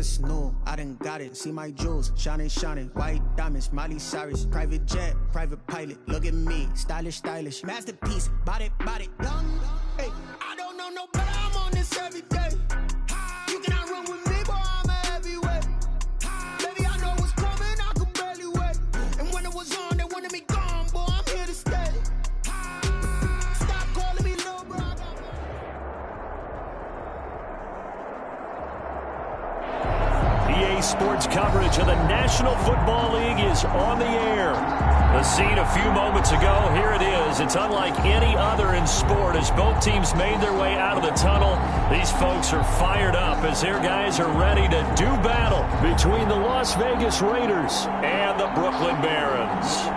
it's new, I done got it. See my jewels, shining, shining. White diamonds, Miley Cyrus. Private jet, private pilot. Look at me, stylish, stylish. Masterpiece, body, body. Young, hey, I don't know no better. I'm on this every day. You cannot run with me, boy, I'm a heavyweight. Baby, I know what's coming, I could barely wait. And when it was on, they wanted me gone, boy, I'm here to stay. Stop calling me little bro. EA Sports coverage of the National Football League is on the air. The scene a few moments ago, here it is. It's unlike any other in sport as both teams made their way out of the tunnel. These folks are fired up as their guys are ready to do battle between the Las Vegas Raiders and the Brooklyn Barons.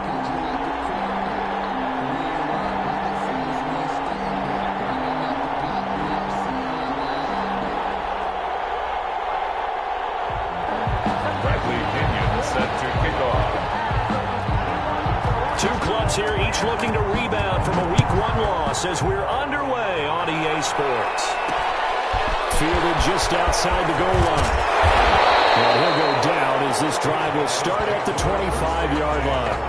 Here, each looking to rebound from a Week 1 loss as we're underway on EA Sports. Fielded just outside the goal line. And he'll go down as this drive will start at the 25-yard line.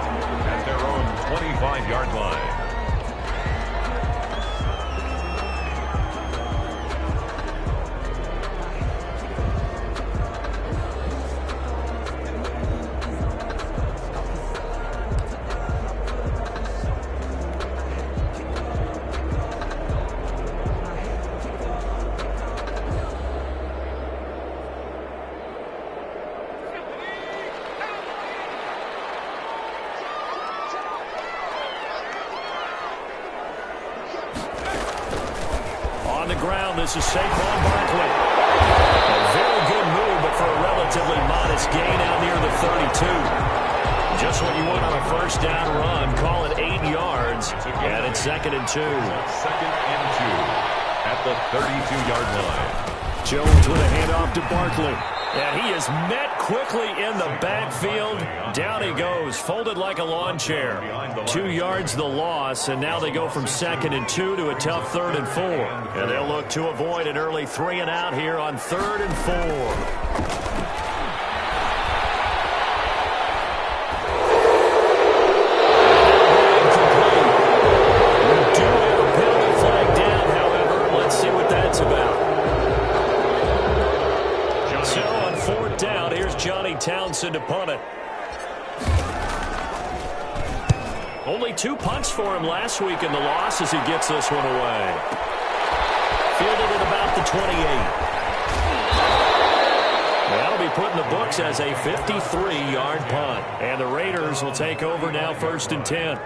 At their own 25-yard line. This is Saquon Barkley. A very good move, but for a relatively modest gain out near the 32. Just what you want on a first down run. Call it 8 yards. And it's 2nd and 2. 2nd and 2 at the 32-yard line. Jones with a handoff to Barkley. And he is met quickly in the backfield. Down he goes, folded like a lawn chair. 2 yards the loss, and now they go from 2nd and 2 to a tough 3rd and 4. And they'll look to avoid an early 3 and out here on 3rd and 4. Townsend to punt it. Only 2 punts for him last week in the loss as he gets this one away. Fielded at about the 28. That'll be put in the books as a 53-yard punt. And the Raiders will take over now 1st and 10.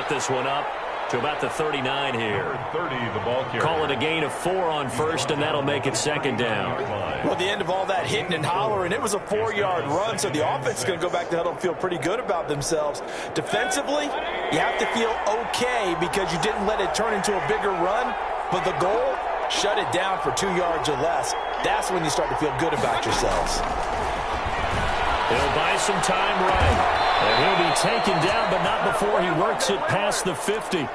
This one up to about the 39 here. 30, the ball carrier. Call it a gain of 4 on 1st, and that'll make it 2nd down. Well, the end of all that hitting and hollering, it was a 4-yard run, so the offense is going to go back to the huddle and feel pretty good about themselves. Defensively, you have to feel okay because you didn't let it turn into a bigger run, but the goal, shut it down for 2 yards or less. That's when you start to feel good about yourselves. He'll buy some time right. And he'll be taken down, but not before he works it past the 50.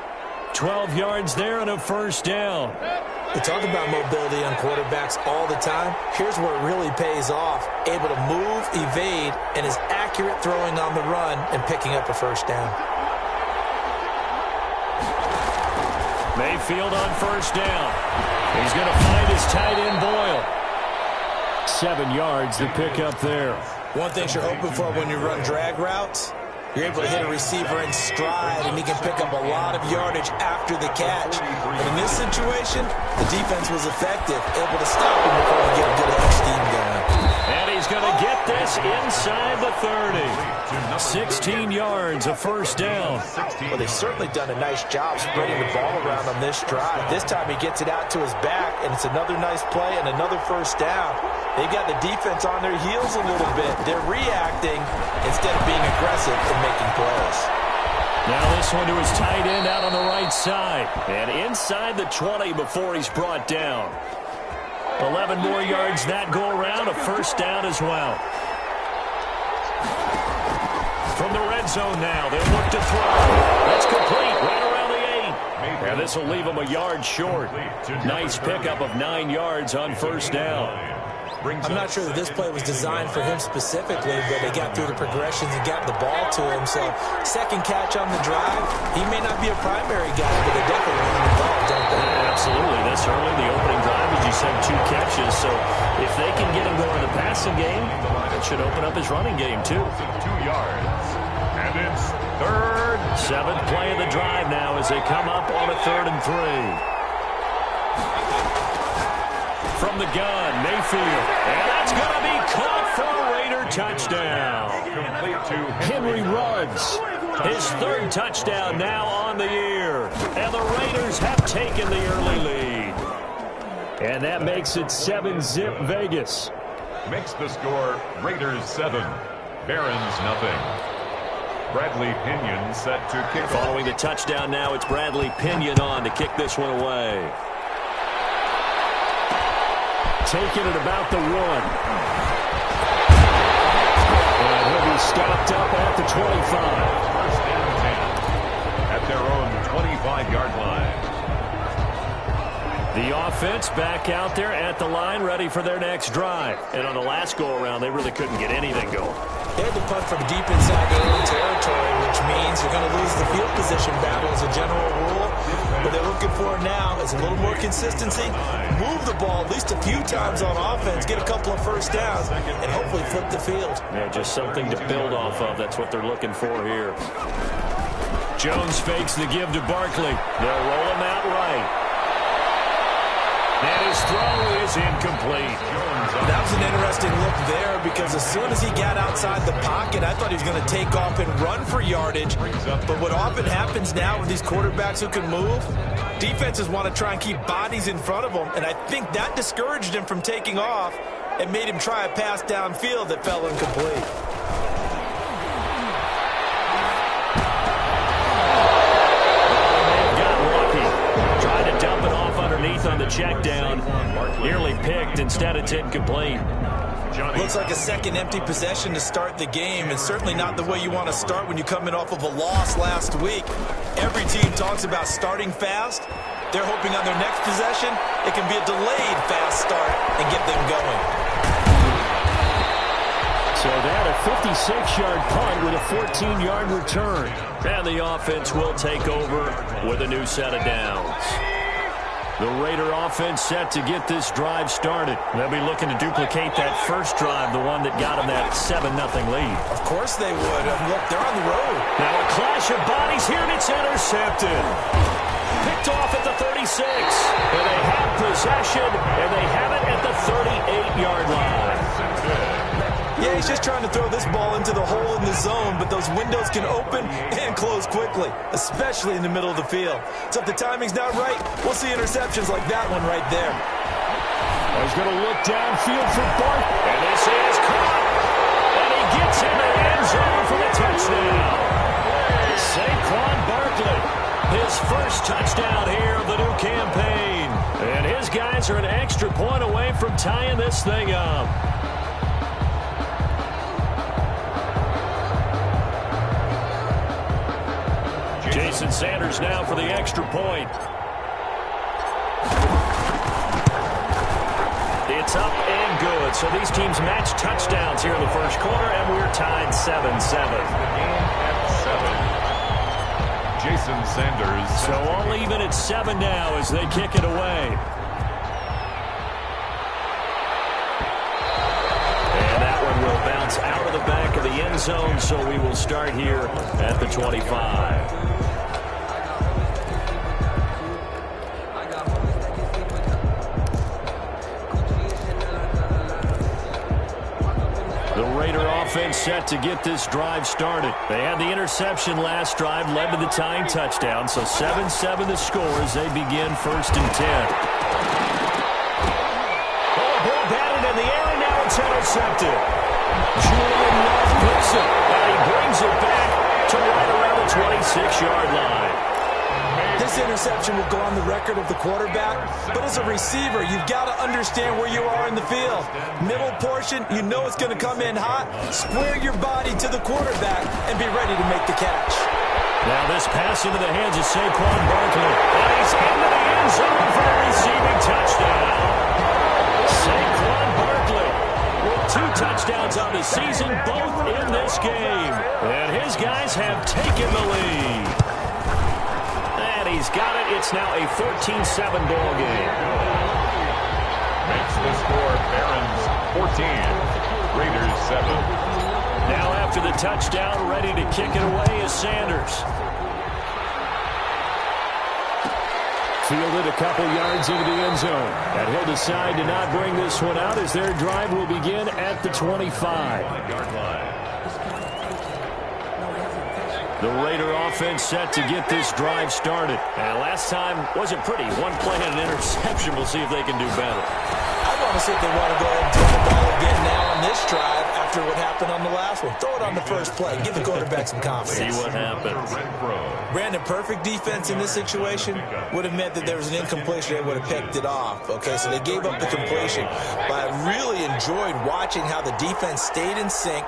12 yards there and a 1st down. We talk about mobility on quarterbacks all the time. Here's where it really pays off. Able to move, evade, and is accurate throwing on the run and picking up a 1st down. Mayfield on 1st down. He's going to find his tight end Boyle. 7 yards to pick up there. One thing you're hoping for when you run drag routes, you're able to hit a receiver in stride, and he can pick up a lot of yardage after the catch. But in this situation, the defense was effective, able to stop him before he get a good scheme going. And he's going to get this inside the 30. 16 yards, a 1st down. Well, they've certainly done a nice job spreading the ball around on this drive. This time he gets it out to his back, and it's another nice play and another 1st down. They've got the defense on their heels a little bit. They're reacting instead of being aggressive and making plays. Now this one to his tight end out on the right side. And inside the 20 before he's brought down. 11 more yards that go around, a 1st down as well. From the red zone now, they'll look to throw. That's complete, right around the 8. And this will leave them a yard short. Nice pickup of 9 yards on first down. I'm not sure that this play was designed for him specifically, but they got through the progressions and got the ball to him. So, second catch on the drive. He may not be a primary guy, but they definitely want him involved, don't they? Absolutely. This early, the opening drive, as you said, 2 catches. So, if they can get him going in the passing game, it should open up his running game, too. 2 yards. And it's third. 7th play of the drive now as they come up on a 3rd and 3. From the gun, Mayfield. And that's going to be caught for a Raider touchdown. Henry Ruggs, his 3rd touchdown now on the year. And the Raiders have taken the early lead. And that makes it 7-zip Vegas. Makes the score Raiders 7, Barons nothing. Bradley Pinion set to kick. Following the touchdown now, it's Bradley Pinion on to kick this one away. Taking it about the 1. And he'll be stopped up at the 25. First and 10 at their own 25-yard line. The offense back out there at the line, ready for their next drive. And on the last go-around, they really couldn't get anything going. They had to punt from deep inside their own territory, which means you're going to lose the field position battle as a general rule. What they're looking for now is a little more consistency, move the ball at least a few times on offense, get a couple of first downs, and hopefully flip the field. Yeah, just something to build off of. That's what they're looking for here. Jones fakes the give to Barkley. They'll roll him out right. And his throw is incomplete. That was an interesting look there because as soon as he got outside the pocket, I thought he was going to take off and run for yardage. But what often happens now with these quarterbacks who can move, defenses want to try and keep bodies in front of them. And I think that discouraged him from taking off and made him try a pass downfield that fell incomplete. On the check down, nearly picked. Instead, it's incomplete. Looks like a second empty possession to start the game, and certainly not the way you want to start when you come in off of a loss last week. Every team talks about starting fast. They're hoping on their next possession, it can be a delayed fast start and get them going. So that a 56-yard punt with a 14-yard return. And the offense will take over with a new set of downs. The Raider offense set to get this drive started. They'll be looking to duplicate that first drive, the one that got them that 7-0 lead. Of course they would. Look, they're on the road. Now a clash of bodies here, and it's intercepted. Picked off at the 36. And they have possession, and they have it at the 38-yard line. Yeah, he's just trying to throw this ball into the hole in the zone, but those windows can open and close quickly, especially in the middle of the field. So if the timing's not right, we'll see interceptions like that one right there. He's going to look downfield for Bart, and this is caught. And he gets in the end zone for the touchdown. Saquon Barkley, his first touchdown here of the new campaign. And his guys are an extra point away from tying this thing up. Jason Sanders now for the extra point. It's up and good. So these teams match touchdowns here in the first quarter, and we're tied 7-7. Jason Sanders. So all even at 7 now as they kick it away. And that one will bounce out of the back of the end zone, so we will start here at the 25. Offense set to get this drive started. They had the interception last drive, led to the tying touchdown, so 7-7 the score as they begin first and 10. Ball batted in the air, and now it's intercepted. Julian Love picks it, and he brings it back to right around the 26-yard line. This This interception will go on the record of the quarterback, but as a receiver, you've got to understand where you are in the field. Middle portion, you know it's going to come in hot. Square your body to the quarterback and be ready to make the catch. Now this pass into the hands of Saquon Barkley. And he's into the end zone for the receiving touchdown. Saquon Barkley with 2 touchdowns on the season, both in this game. And his guys have taken the lead. And he's got it. It's now a 14-7 ball game. Makes the score Barons 14, Raiders 7. Now after the touchdown, ready to kick it away is Sanders. Fielded a couple yards into the end zone. And he'll decide to not bring this one out as their drive will begin at the 25-yard line. The Raider offense set to get this drive started. And last time wasn't pretty. One play and an interception. We'll see if they can do better. I want to see if they want to go ahead and throw the ball again now on this drive after what happened on the last one. Throw it on the first play. Give the quarterback some confidence. See what happens. Brandon, perfect defense in this situation would have meant that there was an incompletion. They would have picked it off. Okay, so they gave up the completion. But I really enjoyed watching how the defense stayed in sync,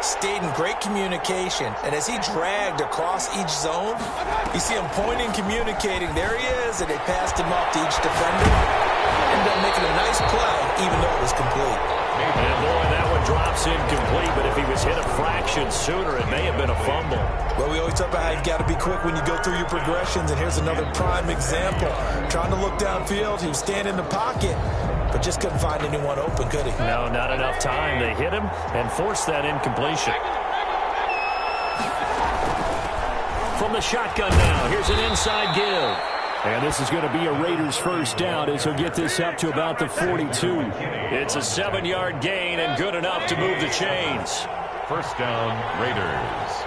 stayed in great communication, and as he dragged across each zone, you see him pointing, communicating. There he is, and they passed him off to each defender. Ended up making a nice play, even though it was complete. And boy, that one drops incomplete, but if he was hit a fraction sooner, it may have been a fumble. Well, we always talk about how you've got to be quick when you go through your progressions, and here's another prime example. Trying to look downfield, he was standing in the pocket, but just couldn't find anyone open, could he? No, not enough time. They hit him and forced that incompletion. From the shotgun now, here's an inside give. And this is going to be a Raiders first down as he'll get this up to about the 42. It's a 7-yard gain and good enough to move the chains. First down, Raiders.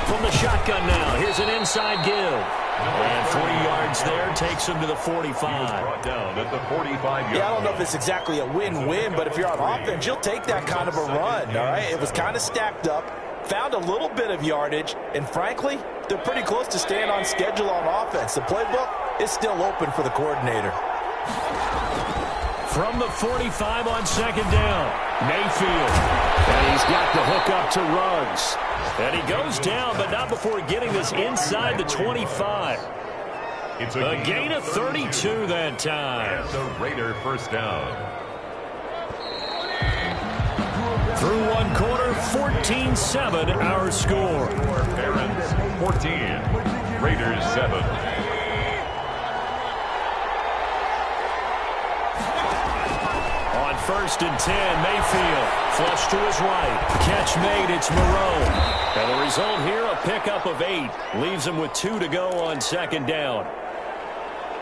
From the shotgun now, here's an inside give. And 40 yards there takes him to the 45. Brought down at the 45-yard. Yeah, I don't know if it's exactly a win-win, but if you're on offense, you'll take that kind of a run, all right? It was kind of stacked up, found a little bit of yardage, and frankly, they're pretty close to staying on schedule on offense. The playbook is still open for the coordinator. From the 45 on second down, Mayfield. And he's got the hook up to Ruggs. And he goes down, but not before getting this inside the 25. It's a gain of 32 that time. It's a Raider first down. Through one quarter, 14-7 our score. Barons 14, Raiders 7. On first and 10, Mayfield flush to his right. Catch made, it's Moreau. And the result here, a pickup of 8. Leaves him with 2 to go on second down.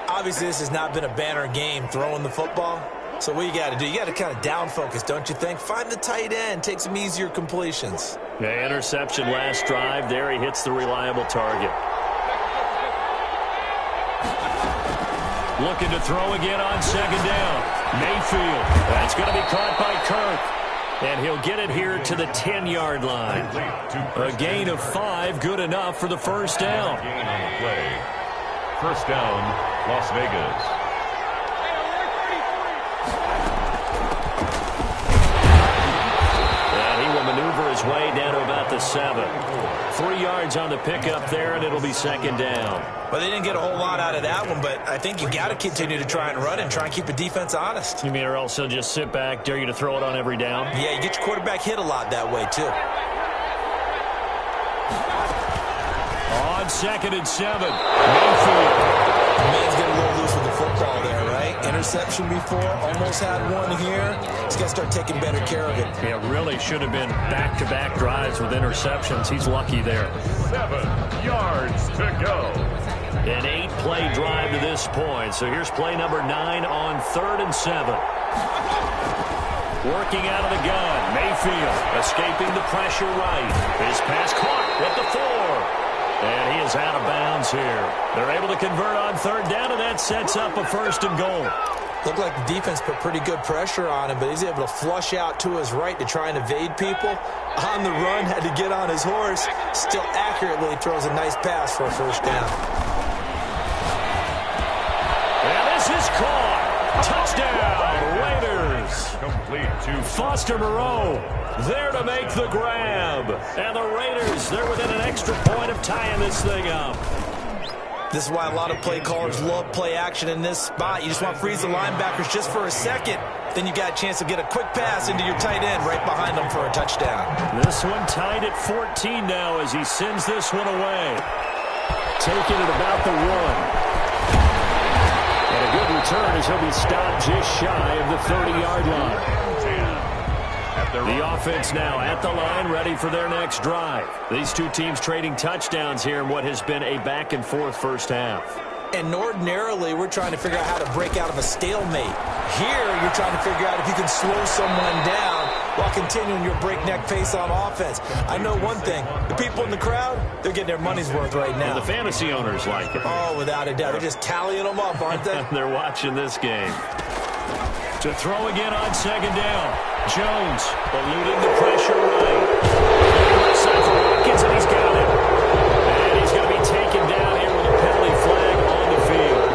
Obviously, this has not been a banner game throwing the football. So what you got to do, you got to kind of down focus, don't you think? Find the tight end, take some easier completions. Yeah, interception last drive. There he hits the reliable target. Looking to throw again on second down. Mayfield. That's going to be caught by Kirk. And he'll get it here to the 10-yard line. A gain of 5, good enough for the first down. Gain on the play. First down, Las Vegas. Maneuver his way down to about the 7. 3 yards on the pickup there, and it'll be second down. Well, they didn't get a whole lot out of that one, but I think you got to continue to try and run and try and keep the defense honest. You mean or else he'll just sit back, dare you to throw it on every down? Yeah, you get your quarterback hit a lot that way, too. On second and 7, Mayfield. The man's getting a little loose with the football there, right? Interception before, almost had one here. He's got to start taking better care of it. Yeah, really should have been back-to-back drives with interceptions. He's lucky there. 7 yards to go. An 8-play drive to this point. So here's play number 9 on 3rd and 7. Working out of the gun, Mayfield escaping the pressure right. His pass caught at the 4. And he is out of bounds here. They're able to convert on 3rd down, and that sets up a 1st and goal. Looked like the defense put pretty good pressure on him, but he's able to flush out to his right to try and evade people. On the run, had to get on his horse. Still accurately throws a nice pass for a first down. And this is caught. Touchdown, Raiders. Complete to Foster Moreau there to make the grab. And the Raiders, they're within an extra point of tying this thing up. This is why a lot of play callers love play action in this spot. You just want to freeze the linebackers just for a second. Then you got a chance to get a quick pass into your tight end right behind them for a touchdown. This one tied at 14 now as he sends this one away. Taking it about the 1. And a good return as he'll be stopped just shy of the 30-yard line. The offense now at the line, ready for their next drive. These two teams trading touchdowns here in what has been a back-and-forth first half. And ordinarily, we're trying to figure out how to break out of a stalemate. Here, you're trying to figure out if you can slow someone down while continuing your breakneck pace on offense. I know one thing. The people in the crowd, they're getting their money's worth right now. And the fantasy owners like it. Oh, without a doubt. They're just tallying them up, aren't they? They're watching this game. To throw again on second down. Jones eluding the pressure right. Side for Watkins, and he's got it. And he's going to be taken down here with a penalty flag on the field.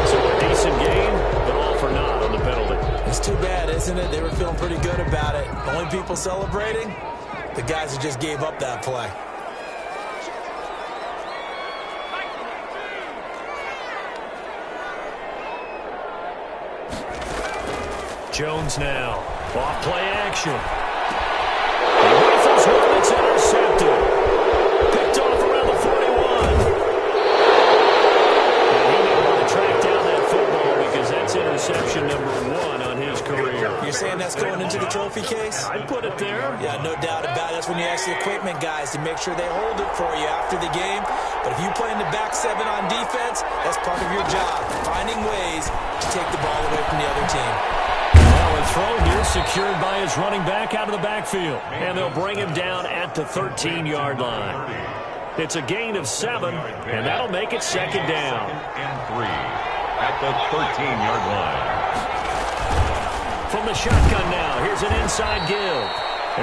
So a decent gain, but all for naught on the penalty. It's too bad, isn't it? They were feeling pretty good about it. Only people celebrating, the guys who just gave up that play. Jones now. Off play action. He rifles one that's intercepted. Picked off around the 41. And he may want to track down that football because that's interception number 1 on his career. You're saying that's going into the trophy case? I'd put it there. Yeah, no doubt about it. That's when you ask the equipment guys to make sure they hold it for you after the game. But if you play in the back 7 on defense, that's part of your job, finding ways to take the ball away from the other team. Throw here secured by his running back out of the backfield. And they'll bring him down at the 13-yard line. It's a gain of 7, and that'll make it second down. And 3 at the 13-yard line. From the shotgun now, here's an inside give.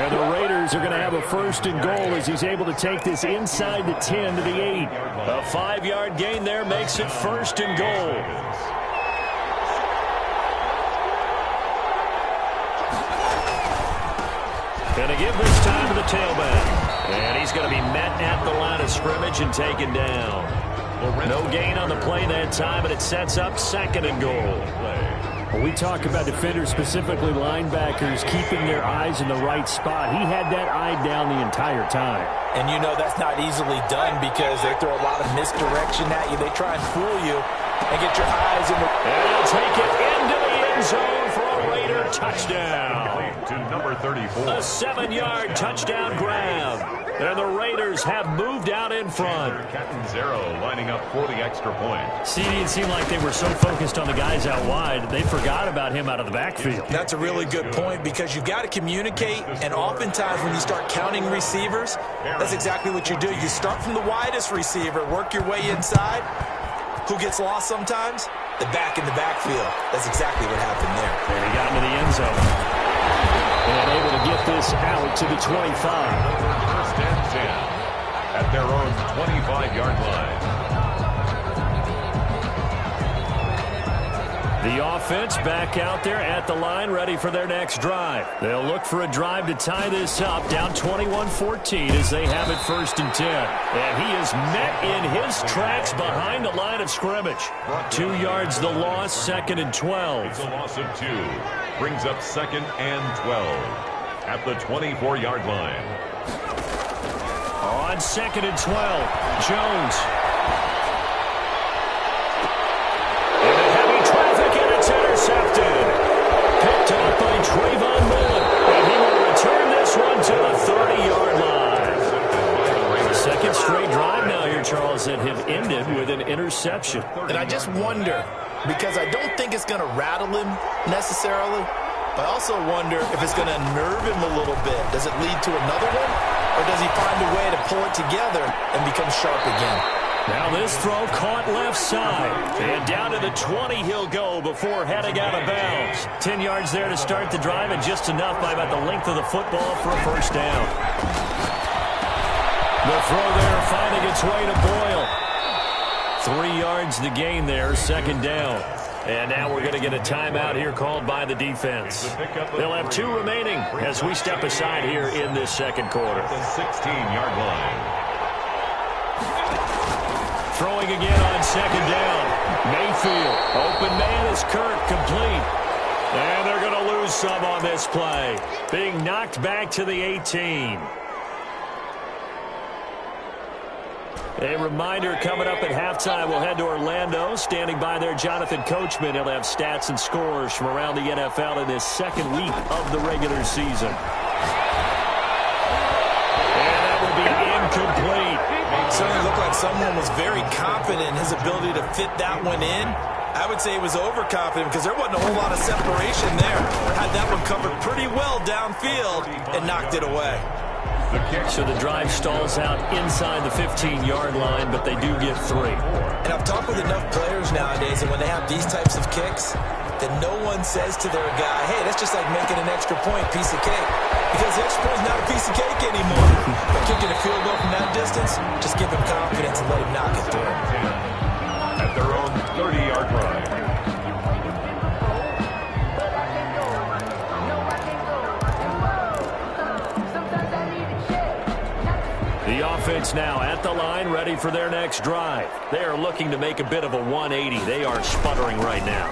And the Raiders are going to have a first and goal as he's able to take this inside the 10 to the 8. A 5-yard gain there makes it first and goal. Going to give this time to the tailback. And he's going to be met at the line of scrimmage and taken down. No gain on the play that time, and it sets up second and goal. When we talk about defenders, specifically linebackers, keeping their eyes in the right spot, he had that eye down the entire time. And you know that's not easily done because they throw a lot of misdirection at you. They try and fool you and get your eyes in the... And he'll take it into the end zone for a Raider touchdown. To number 34. A 7-yard touchdown grab. And the Raiders have moved out in front. Catanzaro lining up for the extra point. See, it seemed like they were so focused on the guys out wide, they forgot about him out of the backfield. That's a really good point because you've got to communicate, and oftentimes when you start counting receivers, that's exactly what you do. You start from the widest receiver, work your way inside. Who gets lost sometimes? The back in the backfield. That's exactly what happened there. And he got into the end zone. And able to get this out to the 25. First and 10 at their own 25-yard line. The offense back out there at the line, ready for their next drive. They'll look for a drive to tie this up, down 21-14 as they have it first and 10. And he is met in his tracks behind the line of scrimmage. 2 yards the loss, second and 12. It's a loss of 2. Brings up second and 12 at the 24-yard line. On second and 12, Jones. Into heavy traffic, and it's intercepted. Picked up by Trayvon Mullen. And he will return this one to the 30-yard line. Second straight drive now here, Charles, that have ended with an interception. And I just wonder, because I don't think it's going to rattle him necessarily, but I also wonder if it's going to nerve him a little bit. Does it lead to another one? Or does he find a way to pull it together and become sharp again? Now this throw caught left side. And down to the 20 he'll go before heading out of bounds. 10 yards there to start the drive, and just enough by about the length of the football for a first down. The throw there finding its way to Boyle. 3 yards the gain there, second down. And now we're going to get a timeout here called by the defense. They'll have 2 remaining as we step aside here in this second quarter. The 16-yard line. Throwing again on second down. Mayfield. Open man is Kirk, complete. And they're going to lose some on this play. Being knocked back to the 18. A reminder, coming up at halftime, we'll head to Orlando. Standing by there, Jonathan Coachman. He'll have stats and scores from around the NFL in this second week of the regular season. And that will be incomplete. It certainly looked like someone was very confident in his ability to fit that one in. I would say he was overconfident because there wasn't a whole lot of separation there. Had that one covered pretty well downfield and knocked it away. So the drive stalls out inside the 15-yard line, but they do get 3. And I've talked with enough players nowadays, and when they have these types of kicks, that no one says to their guy, hey, that's just like making an extra point, piece of cake. Because the extra point is not a piece of cake anymore. But kicking a field goal from that distance, just give him confidence and let him knock it through. At their own 30-yard line. The offense now at the line, ready for their next drive. They are looking to make a bit of a 180. They are sputtering right now.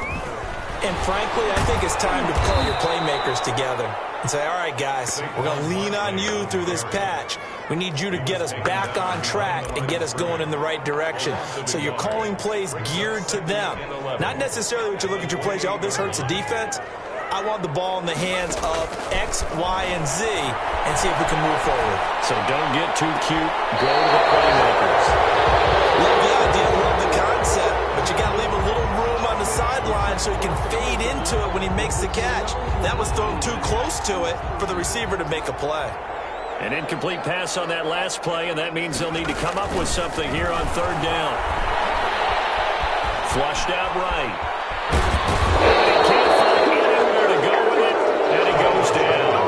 And frankly, I think it's time to call your playmakers together and say, all right, guys, we're going to lean on you through this patch. We need you to get us back on track and get us going in the right direction. So you're calling plays geared to them. Not necessarily what you look at your plays, oh, this hurts the defense. I want the ball in the hands of X, Y, and Z and see if we can move forward. So don't get too cute. Go to the playmakers. Love the idea, love the concept, but you got to leave a little room on the sideline so he can fade into it when he makes the catch. That was thrown too close to it for the receiver to make a play. An incomplete pass on that last play, and that means they'll need to come up with something here on third down. Flushed out right. He can't find anywhere to go with it, and he goes down.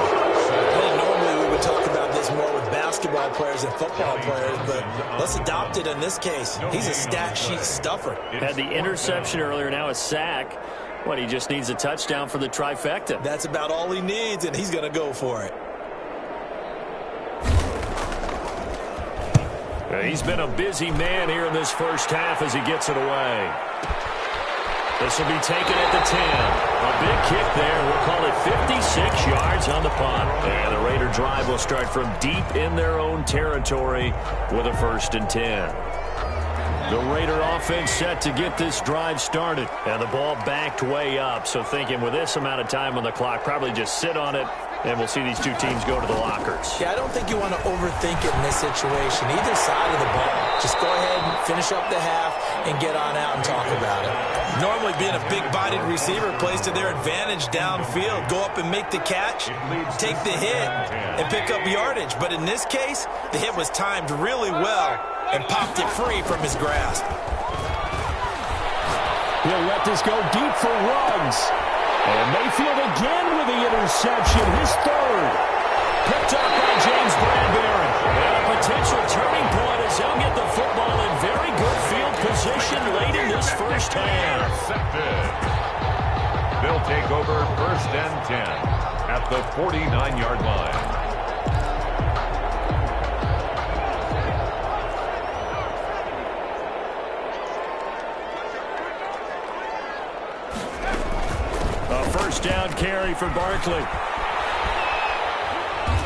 Well, normally we would talk about this more with basketball players and football players, but let's adopt it in this case. He's a stat sheet stuffer. Had the interception earlier, now a sack. What, he just needs a touchdown for the trifecta. That's about all he needs, and he's going to go for it. He's been a busy man here in this first half as he gets it away. This will be taken at the 10. A big kick there. We'll call it 56 yards on the punt. And the Raider drive will start from deep in their own territory with a 1st and 10. The Raider offense set to get this drive started. And the ball backed way up. So thinking with this amount of time on the clock, probably just sit on it. And we'll see these two teams go to the lockers. Yeah, I don't think you want to overthink it in this situation. Either side of the ball. Just go ahead and finish up the half and get on out and talk about it. Normally being a big-bodied receiver plays to their advantage downfield. Go up and make the catch, take the hit, and pick up yardage. But in this case, the hit was timed really well and popped it free from his grasp. He'll let this go deep for Ruggs. And Mayfield again with the interception, his 3rd. Picked up by James Bradbury. And a potential turning point as they'll get the football in very good field position late in this first half. They'll take over 1st and 10 at the 49-yard line. First down carry for Barkley.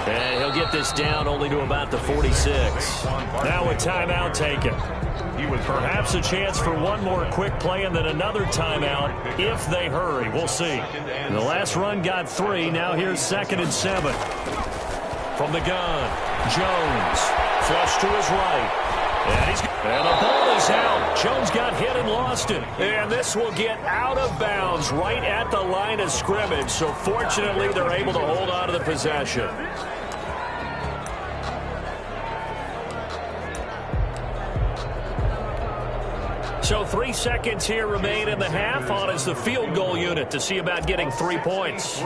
And he'll get this down only to about the 46. Now a timeout taken. Perhaps a chance for one more quick play and then another timeout if they hurry. We'll see. The last run got 3. Now here's 2nd and 7. From the gun, Jones. Flush to his right. And the ball is out. Jones got hit and lost it. And this will get out of bounds right at the line of scrimmage. So fortunately, they're able to hold on to the possession. So 3 seconds here remain in the half. On is the field goal unit to see about getting 3 points.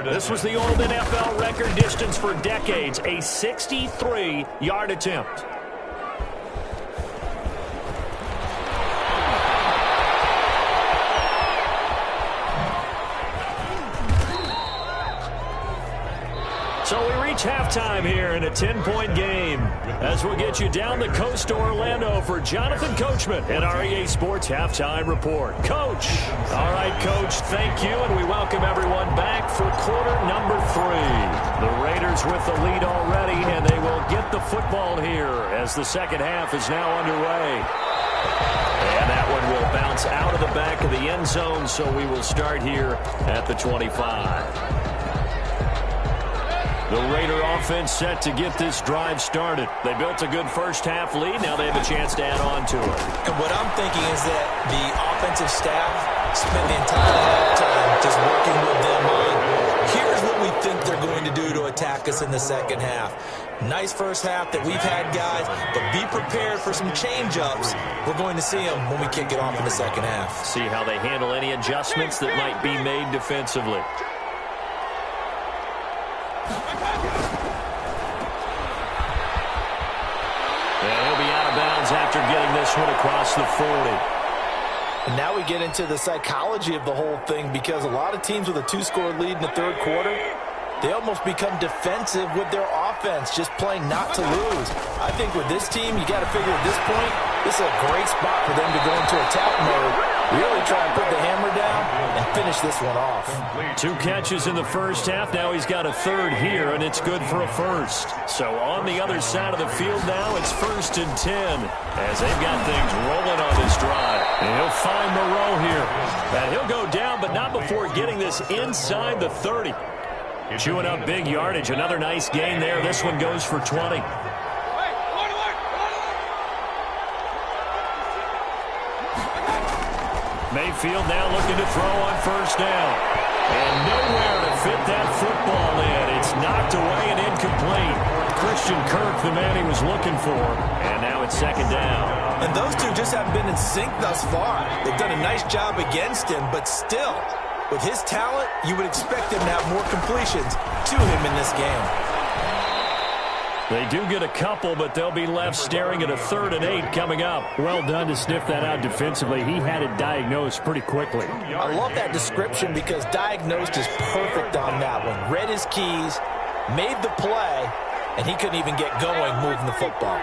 This was the old NFL record distance for decades, a 63-yard attempt. So we reach halftime here in a 10-point game as we'll get you down the coast to Orlando for Jonathan Coachman and our EA Sports Halftime Report. Coach. All right, Coach, thank you, and we welcome everyone back for quarter number 3. The Raiders with the lead already, and they will get the football here as the second half is now underway. And that one will bounce out of the back of the end zone, so we will start here at the 25. The Raider offense set to get this drive started. They built a good first-half lead. Now they have a chance to add on to it. And what I'm thinking is that the offensive staff spent the entire halftime just working with them on, here's what we think they're going to do to attack us in the second half. Nice first half that we've had, guys, but be prepared for some change-ups. We're going to see them when we kick it off in the second half. See how they handle any adjustments that might be made defensively. After getting this one across the 40. And now we get into the psychology of the whole thing, because a lot of teams with a 2-score lead in the third quarter, they almost become defensive with their offense, just playing not to lose. I think with this team, you got to figure at this point, this is a great spot for them to go into attack mode, really try and put the hammer down and finish this one off. 2 catches in the first half. Now he's got a third here, and it's good for a first. So on the other side of the field now, it's 1st and 10 as they've got things rolling on this drive. And he'll find Moreau here. And he'll go down, but not before getting this inside the 30. Chewing up big yardage. Another nice gain there. This one goes for 20. Mayfield now looking to throw on first down. And nowhere to fit that football in. It's knocked away and incomplete. Christian Kirk, the man he was looking for. And now it's second down. And those two just haven't been in sync thus far. They've done a nice job against him, but still, with his talent, you would expect him to have more completions to him in this game. They do get a couple, but they'll be left staring at a 3rd and 8 coming up. Well done to sniff that out defensively. He had it diagnosed pretty quickly. I love that description because diagnosed is perfect on that one. Read his keys, made the play, and he couldn't even get going moving the football.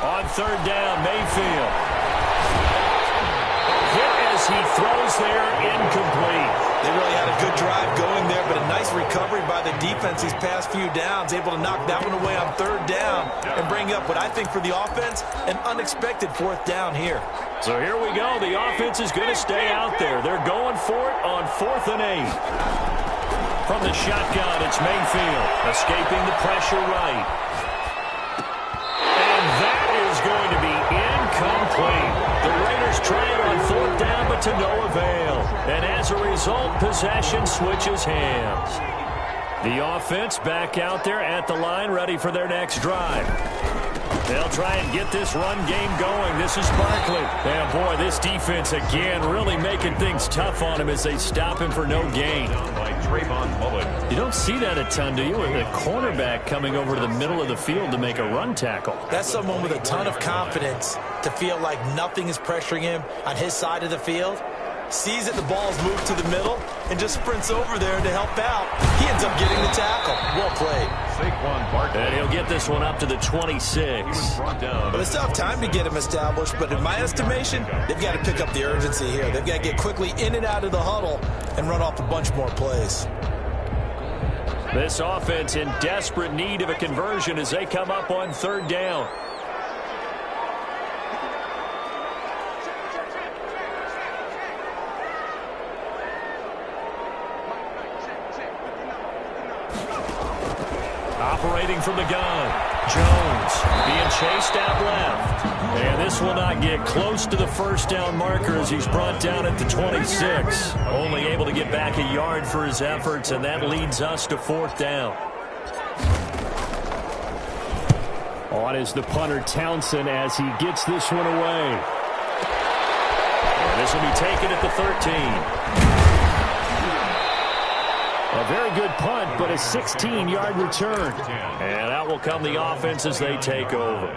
On 3rd down, Mayfield. Hit as he throws there, incomplete. They really had a good drive going there, but a nice recovery by the defense these past few downs, able to knock that one away on 3rd down and bring up what I think for the offense, an unexpected 4th down here. So here we go. The offense is going to stay out there. They're going for it on 4th and 8. From the shotgun, it's Mayfield escaping the pressure right. And that is going to be incomplete. The Raiders try it on 4th down, but to no avail. And as a result, possession switches hands. The offense back out there at the line, ready for their next drive. They'll try and get this run game going. This is Barkley. And boy, this defense again really making things tough on him as they stop him for no gain. You don't see that a ton, do you? With a cornerback coming over to the middle of the field to make a run tackle. That's someone with a ton of confidence to feel like nothing is pressuring him on his side of the field. Sees that the ball's moved to the middle and just sprints over there to help out. He ends up getting the tackle. Well played. And he'll get this one up to the 26. Well, they still have time to get him established, but in my estimation, they've got to pick up the urgency here. They've got to get quickly in and out of the huddle and run off a bunch more plays. This offense in desperate need of a conversion as they come up on 3rd down. Operating from the gun, Jones being chased out left. And this will not get close to the first down marker as he's brought down at the 26. Only able to get back a yard for his efforts, and that leads us to 4th down. On is the punter, Townsend, as he gets this one away. And this will be taken at the 13. A very good punt, but a 16-yard return. And out will come the offense as they take over.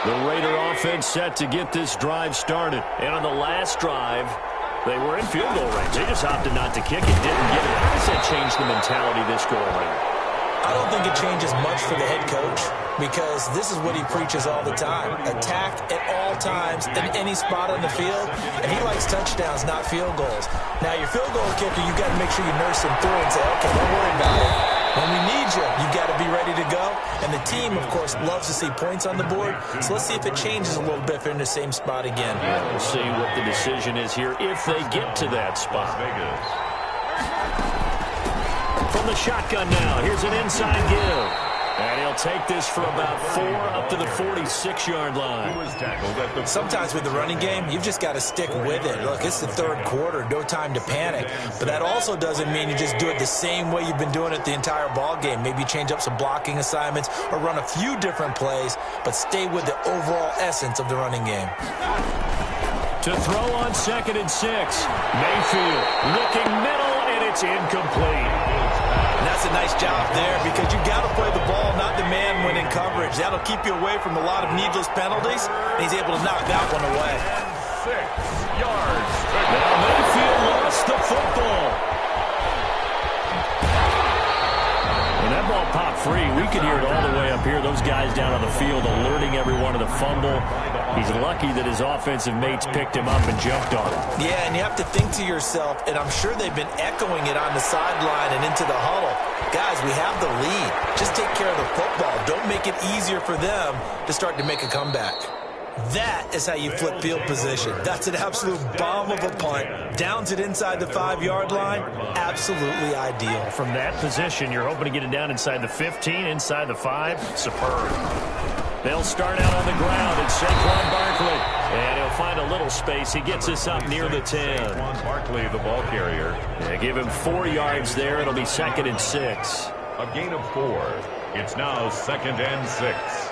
The Raider offense set to get this drive started. And on the last drive, they were in field goal range. They just opted not to kick it, didn't get it. How does that change the mentality this go around? I don't think it changes much for the head coach because this is what he preaches all the time. Attack at all times in any spot on the field, and he likes touchdowns, not field goals. Now, your field goal kicker, you got to make sure you nurse him through and say, okay, don't worry about it. When we need you, you got to be ready to go. And the team, of course, loves to see points on the board. So let's see if it changes a little bit if they're in the same spot again. Yeah, we'll see what the decision is here if they get to that spot. From the shotgun now, here's an inside give. And he'll take this for about 4 up to the 46-yard line. Sometimes with the running game, you've just got to stick with it. Look, it's the third quarter, no time to panic. But that also doesn't mean you just do it the same way you've been doing it the entire ball game. Maybe change up some blocking assignments or run a few different plays, but stay with the overall essence of the running game. To throw on 2nd and 6. Mayfield looking middle, and it's incomplete. And that's a nice job there because you got to play the ball, not the man when in coverage. That'll keep you away from a lot of needless penalties, and he's able to knock that one away. 6 yards. Now Mayfield lost the football. When that ball popped free, we could hear it all the way up here. Those guys down on the field alerting everyone of the fumble. He's lucky that his offensive mates picked him up and jumped on him. Yeah, and you have to think to yourself, and I'm sure they've been echoing it on the sideline and into the huddle. Guys, we have the lead. Just take care of the football. Don't make it easier for them to start to make a comeback. That is how you flip field position. That's an absolute bomb of a punt. Downs it inside the 5-yard line. Absolutely ideal. From that position, you're hoping to get it down inside the 15, inside the 5. Superb. They'll start out on the ground. It's Saquon Barkley. And he'll find a little space. He gets us up near the 10. Saquon Barkley, the ball carrier. Yeah, give him 4 yards there. It'll be 2nd and 6. A gain of 4. It's now 2nd and 6.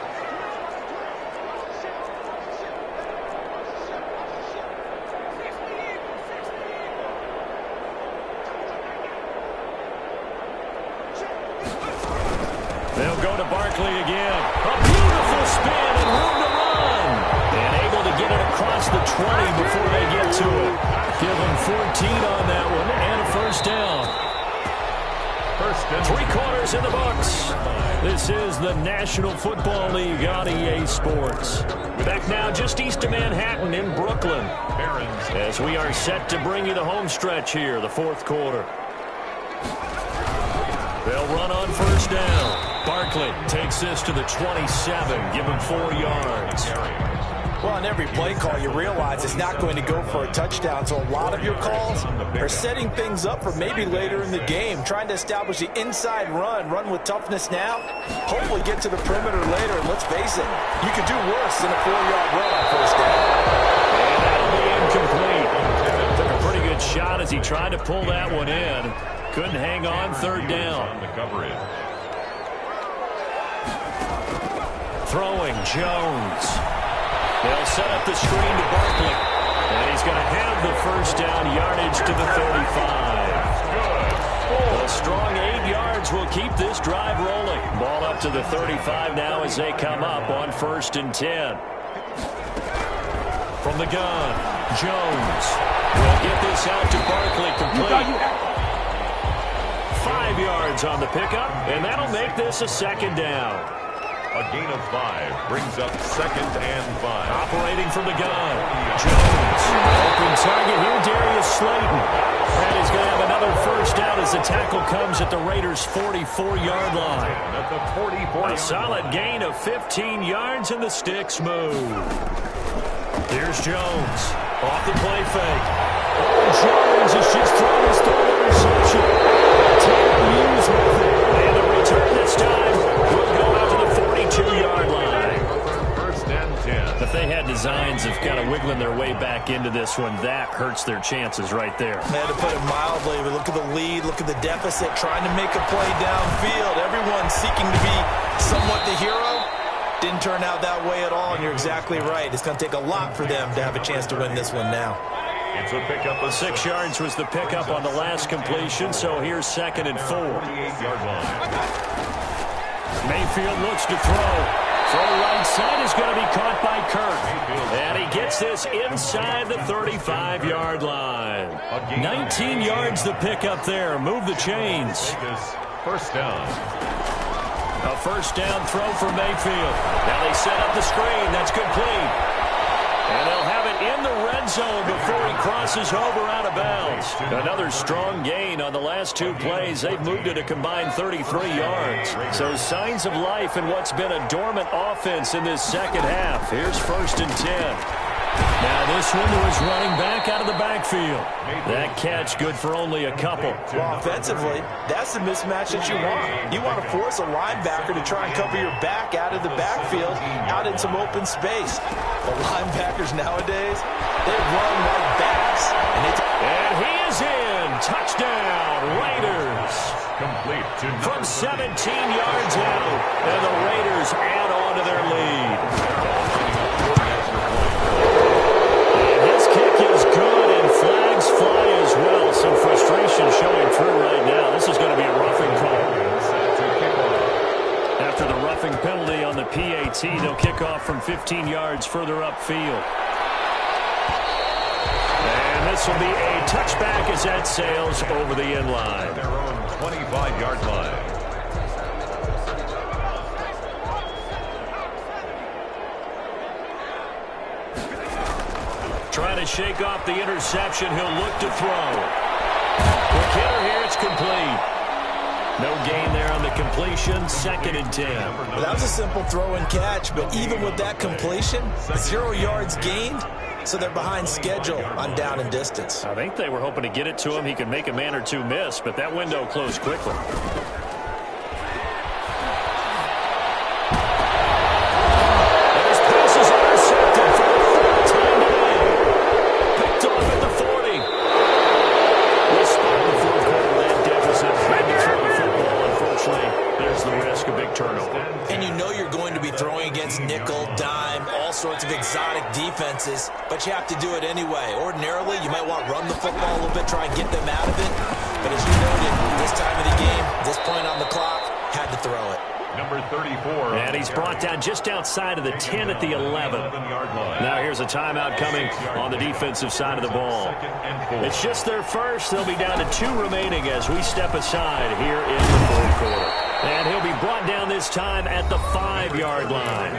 They'll go to Barkley again. A beautiful spin and room to run. And able to get it across the 20 before they get to it. Give them 14 on that one and a first down. 3 quarters in the books. This is the National Football League on EA Sports. Back now just east of Manhattan in Brooklyn. As we are set to bring you the home stretch here, the 4th quarter. They'll run on first down. Barkley takes this to the 27. Give him 4 yards. Well, on every play call, you realize it's not going to go for a touchdown. So a lot of your calls are setting things up for maybe later in the game, trying to establish the inside run with toughness now, hopefully get to the perimeter later. And let's face it, you could do worse than a 4-yard run on first down. And that'll be incomplete. Took a pretty good shot as he tried to pull that one in. Couldn't hang on, 3rd down. Throwing, Jones. They'll set up the screen to Barkley. And he's going to have the first down, yardage to the 35. A strong 8 yards will keep this drive rolling. Ball up to the 35 now as they come up on 1st and 10. From the gun, Jones will get this out to Barkley complete. 5 yards on the pickup, and that'll make this a 2nd down. A gain of 5 brings up 2nd and 5. Operating from the gun, Jones. Open target here, Darius Slayton. And he's going to have another first down as the tackle comes at the Raiders' 44-yard line. At the 44. A solid gain of 15 yards, and the sticks move. Here's Jones. Off the play fake. Oh, Jones has just thrown his 3rd interception. Hughes with it. And the return this time will go out to the 42-yard line. 1st and 10. If they had designs odds of kind of wiggling their way back into this one. That hurts their chances right there. They had to put it mildly, but look at the lead, look at the deficit, trying to make a play downfield. Everyone seeking to be somewhat the hero. Didn't turn out that way at all, and you're exactly right. It's going to take a lot for them to have a chance to win this one now. It's a pickup of 6 yards was the pickup on the last completion, so here's 2nd and 4. 48-yard line. Mayfield looks to throw. Throw right side is going to be caught by Kirk. And he gets this inside the 35-yard line. 19 yards the pickup there. Move the chains. First down. A first down throw for Mayfield. Now they set up the screen. That's complete. And they'll have it in the red zone before he crosses over out of bounds. Another strong gain on the last 2 plays. They've moved it a combined 33 yards. So signs of life in what's been a dormant offense in this second half. Here's 1st and 10. Now this one was running back out of the backfield. That catch good for only a couple. Well, offensively, that's the mismatch that you want. You want to force a linebacker to try and cover your back out of the backfield, out in some open space. The linebackers nowadays, they run like bats. And he is in. Touchdown, Raiders. Complete to from 17 yards out. And the Raiders add on to their lead. His kick is good, and flags fly as well. Some frustration showing through right now. This is going to be a roughing call. After the roughing penalty on the PAT, they'll kick off from 15 yards further upfield. And this will be a touchback as that sails over the end line. Their own 25-yard line. Trying to shake off the interception. He'll look to throw. Quick hitter here. It's complete. No gain there on the completion. 2nd and 10. Well, that was a simple throw and catch, but even with that completion, 0 yards gained, so they're behind schedule on down and distance. I think they were hoping to get it to him. He could make a man or two miss, but that window closed quickly. Nickel, dime, all sorts of exotic defenses, but you have to do it anyway. Ordinarily, you might want to run the football a little bit, try and get them out of it. But as you noted, this time of the game, this point on the clock, had to throw it. Number 34. And he's brought down just outside of the 10 at the 11. Now here's a timeout coming on the defensive side of the ball. It's just their first. They'll be down to 2 remaining as we step aside here in the 4th quarter. And he'll be brought down this time at the 5-yard line.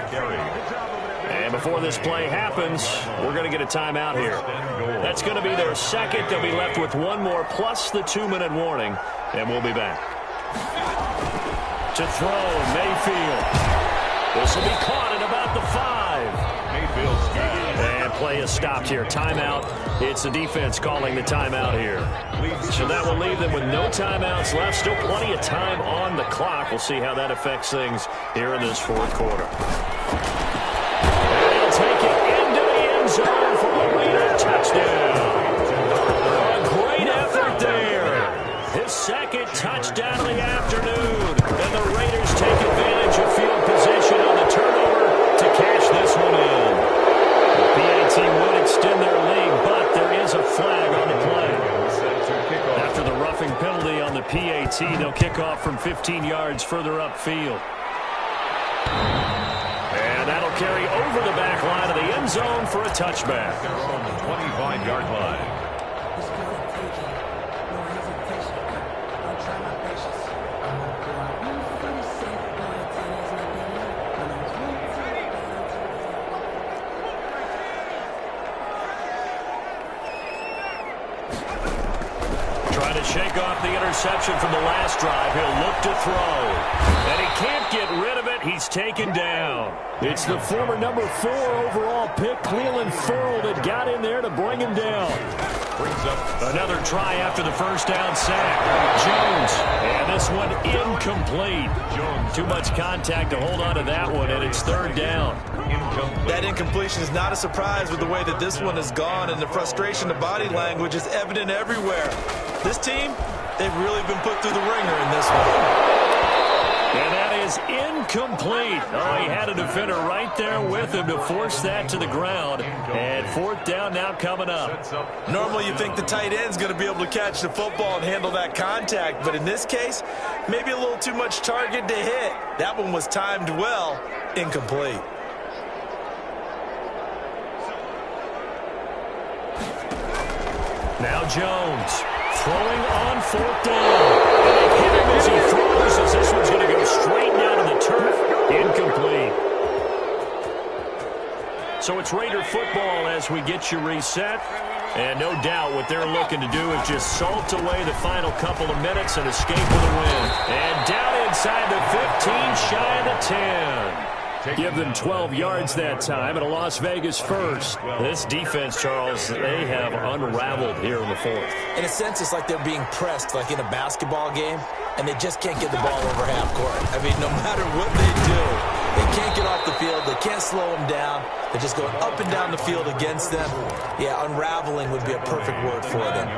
And before this play happens, we're going to get a timeout here. That's going to be their second. They'll be left with 1 more plus the 2-minute warning, and we'll be back. To throw, Mayfield. This will be caught at about the 5. Mayfield's game. And play is stopped here. Timeout. It's the defense calling the timeout here. So that will leave them with no timeouts left. Still plenty of time on the clock. We'll see how that affects things here in this 4th quarter. And he'll take it into the end zone for a Raider touchdown. A great effort there. His 2nd touchdown of the afternoon. And the Raiders take advantage of field position on the turnover to cash this one in. The PAT would extend their lead, but there is a flag on the play. After the roughing penalty on the PAT, they'll kick off from 15 yards further upfield. And that'll carry over the back line of the end zone for a touchback. 25-yard line. Shake off the interception from the last drive. He'll look to throw. And he can't get rid of it. He's taken down. It's the former number 4 overall pick, Cleveland Ferrell, that got in there to bring him down. Brings up another try after the first down sack. Jones. And this one incomplete. Jones. Too much contact to hold on to that one, and it's third down. Incomplete. That incompletion is not a surprise with the way that this one has gone, and the frustration, the body language is evident everywhere. This team, they've really been put through the ringer in this one. And that is incomplete. Oh, he had a defender right there with him to force that to the ground. And fourth down now coming up. Normally you think the tight end's going to be able to catch the football and handle that contact, but in this case, maybe a little too much target to hit. That one was timed well, incomplete. Now Jones throwing on fourth down. And they hit him as he throws, as this one's going to go straight down to the turf. Incomplete. So it's Raider football as we get you reset. And no doubt what they're looking to do is just salt away the final couple of minutes and escape with a win. And down inside the 15, shy of the 10. Give them 12 yards that time and a Las Vegas first. This defense, Charles, they have unraveled here in the fourth. In a sense, it's like they're being pressed, like in a basketball game, and they just can't get the ball over half court. I mean, no matter what they do, they can't get off the field. They can't slow them down. They're just going up and down the field against them. Yeah, unraveling would be a perfect word for them.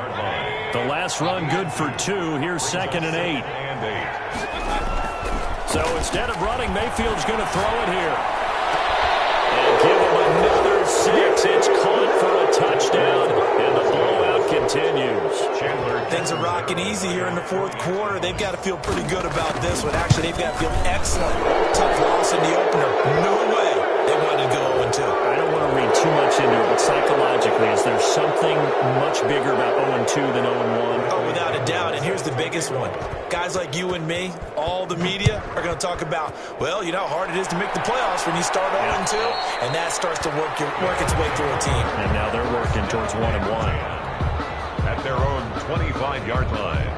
The last run good for 2. Here's 2nd and 8. So instead of running, Mayfield's going to throw it here. And give him another 6. It's caught for a touchdown, and the blowout continues. Things are rocking easy here in the fourth quarter. They've got to feel pretty good about this one. Actually, they've got to feel excellent. Tough loss in the opener. No way they wanted to go 0-2. I don't want to read too much into it, but psychologically, is there something much bigger about 0-2 than 0-1? Oh, without a doubt, and here's the biggest one. Guys like you and me, all the media, are going to talk about, well, you know how hard it is to make the playoffs when you start 0-2, and that starts to work its way through a team. And now they're working towards 1-1. At their own 25-yard line.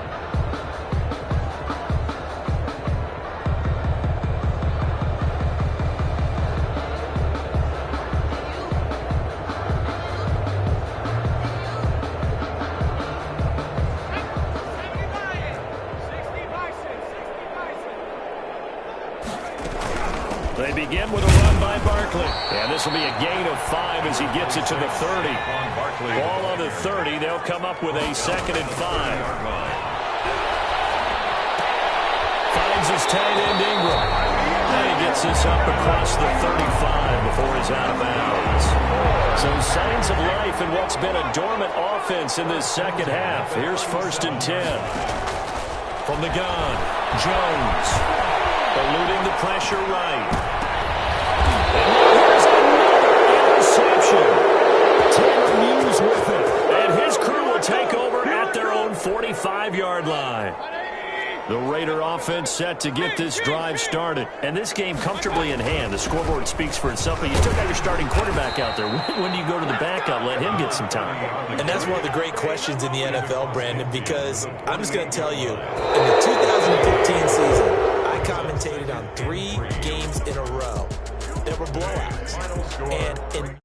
They begin with a run by Barkley. And this will be a gain of 5 as he gets it to the 30. Ball on the 30. They'll come up with a 2nd and 5. Finds his tight end Ingram. And he gets this up across the 35 before he's out of bounds. Some signs of life in what's been a dormant offense in this second half. Here's 1st and 10. From the gun, Jones. Eluding the pressure right. And here's another interception. Taylor Muse with it. And his crew will take over at their own 45-yard line. The Raider offense set to get this drive started. And this game comfortably in hand. The scoreboard speaks for itself, but you still got your starting quarterback out there. When do you go to the backup? Let him get some time. And that's one of the great questions in the NFL, Brandon, because I'm just going to tell you, in the 2015 season, I commentated on 3 games in a row. There were blowouts. And in